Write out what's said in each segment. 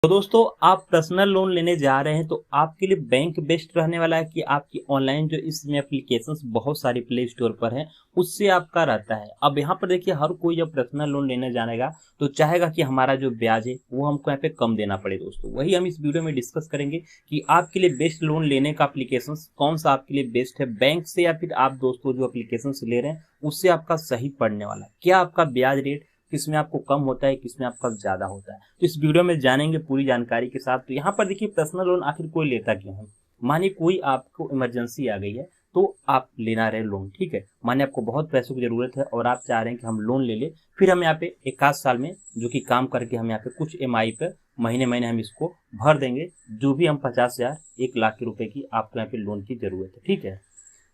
तो दोस्तों आप पर्सनल लोन लेने जा रहे हैं तो आपके लिए बैंक बेस्ट रहने वाला है कि आपकी ऑनलाइन जो इसमें एप्लीकेशंस बहुत सारी प्ले स्टोर पर हैं उससे आपका रहता है। अब यहाँ पर देखिए हर कोई जब पर्सनल लोन लेने जानेगा तो चाहेगा कि हमारा जो ब्याज है वो हमको यहाँ पे कम देना पड़े। दोस्तों वही हम इस वीडियो में डिस्कस करेंगे कि आपके लिए बेस्ट लोन लेने का एप्लीकेशन कौन सा आपके लिए बेस्ट है, बैंक से या फिर आप दोस्तों जो एप्लीकेशन ले रहे हैं उससे आपका सही पड़ने वाला है, क्या आपका ब्याज रेट किसमें आपको कम होता है, किसमें आपका ज्यादा होता है। तो इस वीडियो में जानेंगे पूरी जानकारी के साथ। तो यहाँ पर देखिए पर्सनल लोन आखिर कोई लेता क्यों है। मानिए कोई आपको इमरजेंसी आ गई है तो आप लेना रहे लोन, ठीक है। मानिए आपको बहुत पैसों की जरूरत है और आप चाह रहे हैं कि हम लोन ले ले, फिर हम यहाँ पे एक आध साल में जो कि काम करके हम यहाँ पे कुछ EMI पे महीने महीने हम इसको भर देंगे, जो भी हम 50,000 1 लाख के रुपए की आपको यहाँ पे लोन की जरूरत है, ठीक है।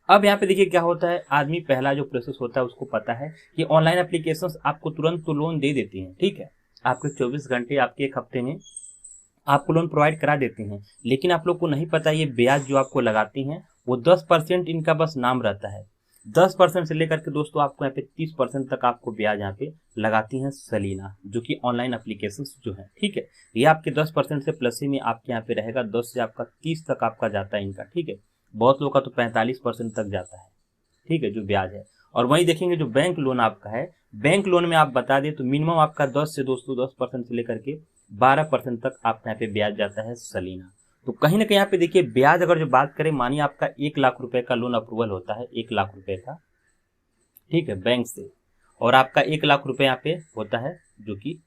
अब यहाँ पे देखिए क्या होता है, आदमी पहला जो प्रोसेस होता है उसको पता है कि ऑनलाइन एप्लीकेशंस आपको तुरंत तो लोन दे देती हैं, ठीक है। आपके 24 घंटे आपके 1 हफ्ते में आपको लोन प्रोवाइड करा देती हैं, लेकिन आप लोग को नहीं पता ये ब्याज जो आपको लगाती हैं वो 10% इनका बस नाम रहता है। 10% से लेकर के दोस्तों आपको यहाँ पे 30% तक आपको ब्याज यहाँ पे लगाती हैं सलीना, जो कि ऑनलाइन एप्लीकेशंस जो है, ठीक है। ये आपके 10% से प्लस ही में आपके यहाँ पे रहेगा, 10 से आपका 30 तक आपका जाता है इनका, ठीक है। बहुत लोगों का तो 45% तक जाता है, ठीक है, जो ब्याज है। और वहीं देखेंगे जो बैंक लोन आपका है, बैंक लोन में आप बता दें तो मिनिमम आपका 10 से दोस्तों 10% से लेकर के 12% तक आपका यहाँ पे ब्याज जाता है सलीना। तो कहीं ना कहीं यहाँ पे देखिए ब्याज अगर जो बात करें, मानिए आपका 1 लाख रुपए का लोन अप्रूवल होता है, 1 लाख रुपए का, ठीक है, बैंक से, और आपका 1 लाख रुपए यहाँ पे होता है जो कि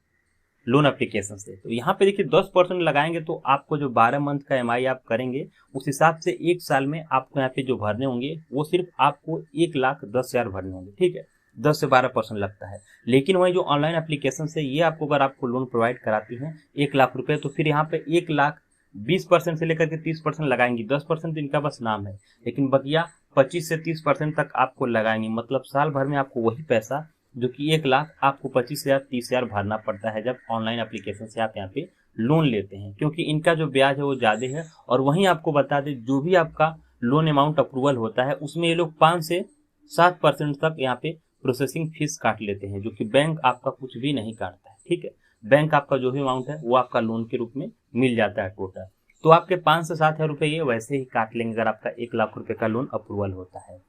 लोन एप्लीकेशन से। तो यहाँ पे देखिए 10% लगाएंगे तो आपको जो 12 मंथ का EMI आप करेंगे उस हिसाब से 1 साल में आपको यहाँ पे जो भरने होंगे वो सिर्फ आपको 1,10,000 भरने होंगे, ठीक है। 10 से 12% लगता है। लेकिन वही जो ऑनलाइन एप्लीकेशन से ये आपको अगर आपको लोन प्रोवाइड कराती है 1 लाख रुपए, तो फिर यहाँ पे 1,20% से लेकर के 30% लगाएंगी। 10% इनका बस नाम है, लेकिन बकिया 25 से 30% तक आपको लगाएंगे। मतलब साल भर में आपको वही पैसा जो कि 1 लाख आपको 25,000 30,000 भरना पड़ता है जब ऑनलाइन एप्लीकेशन से आप यहाँ पे लोन लेते हैं, क्योंकि इनका जो ब्याज है वो ज्यादा है। और वहीं आपको बता दें जो भी आपका लोन अमाउंट अप्रूवल होता है उसमें ये लोग 5 से 7% तक यहाँ पे प्रोसेसिंग फीस काट लेते हैं, जो कि बैंक आपका कुछ भी नहीं काटता है, ठीक है। बैंक आपका जो भी अमाउंट है वो आपका लोन के रूप में मिल जाता है टोटल। तो आपके 5 से 7 हजार रुपये ये वैसे ही काट लेंगे अगर आपका 1 लाख रुपए का लोन अप्रूवल होता है।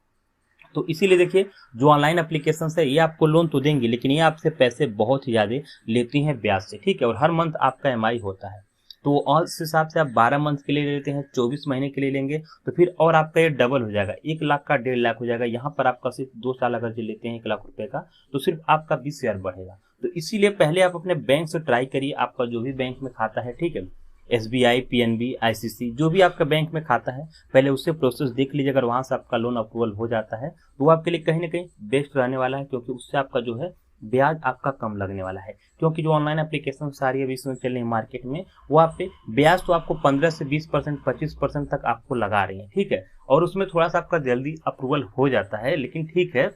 तो इसीलिए देखिए जो ऑनलाइन एप्लीकेशन है ये आपको लोन तो देंगे, लेकिन ये आपसे पैसे बहुत ही ज्यादा लेती हैं ब्याज से, ठीक है। और हर मंथ आपका EMI होता है, तो और इस हिसाब से आप 12 मंथ के लिए लेते हैं, 24 महीने के लिए लेंगे तो फिर और आपका ये डबल हो जाएगा, 1 लाख का 1.5 लाख हो जाएगा। यहाँ पर आपका सिर्फ 2 साल अगर जो लेते हैं 1 लाख रुपए का तो सिर्फ आपका 20,000 बढ़ेगा। तो इसीलिए पहले आप अपने बैंक से ट्राई करिए, आपका जो भी बैंक में खाता है, ठीक है, SBI, PNB, ICC, जो भी आपका बैंक में खाता है पहले उससे प्रोसेस देख लीजिए। अगर वहां से आपका लोन अप्रूवल हो जाता है तो वो आपके लिए कहीं ना कहीं बेस्ट रहने वाला है, क्योंकि उससे आपका जो है ब्याज आपका कम लगने वाला है। क्योंकि जो ऑनलाइन एप्लीकेशन सारी अभी इसमें चल रही है मार्केट में, वो आप पे ब्याज तो आपको 15 से 20% 25% तक आपको लगा रही है, ठीक है। और उसमें थोड़ा सा आपका जल्दी अप्रूवल हो जाता है, लेकिन ठीक है,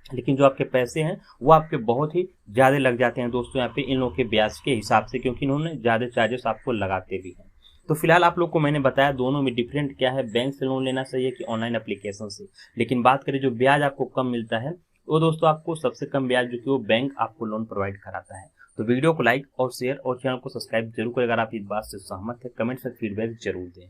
लेकिन जो आपके पैसे हैं वो आपके बहुत ही ज्यादा लग जाते हैं दोस्तों यहाँ पे इन लोगों के ब्याज के हिसाब से, क्योंकि इन्होंने ज्यादा चार्जेस आपको लगाते भी हैं। तो फिलहाल आप लोग को मैंने बताया दोनों में डिफरेंट क्या है, बैंक से लोन लेना सही है कि ऑनलाइन एप्लीकेशन से। लेकिन बात करें जो ब्याज आपको कम मिलता है, वो दोस्तों आपको सबसे कम ब्याज जो कि वो बैंक आपको लोन प्रोवाइड कराता है। तो वीडियो को लाइक और शेयर और चैनल को सब्सक्राइब जरूर करें। अगर आप इस बात से सहमत है कमेंट से फीडबैक जरूर दें।